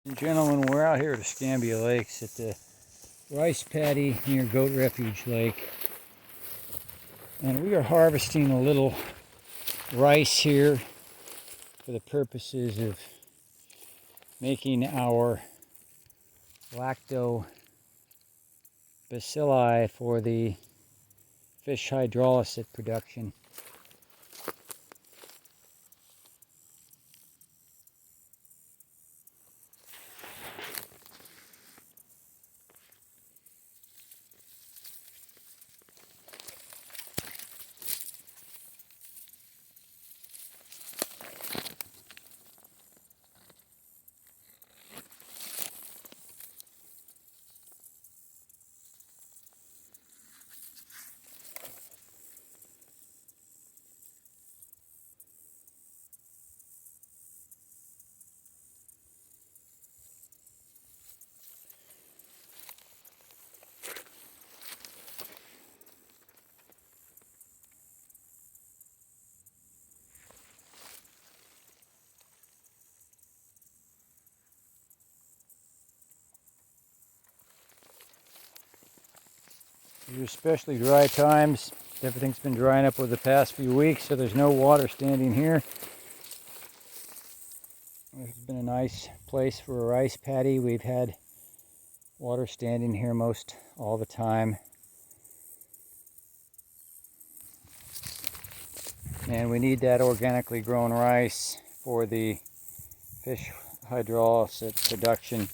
And gentlemen, we're out here at Escambia Lakes at the rice paddy near Goat Refuge Lake, and we are harvesting a little rice here for the purposes of making our Lactic Bacilli for the fish hydrolysis production. These are especially dry times. Everything's been drying up over the past few weeks, so there's no water standing here. This has been a nice place for a rice paddy. We've had water standing here most all the time. And we need that organically grown rice for the fish hydrolysis production.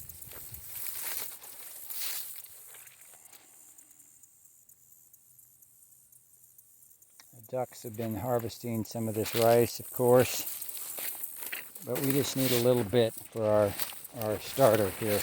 The ducks have been harvesting some of this rice, of course, but we just need a little bit for our starter here.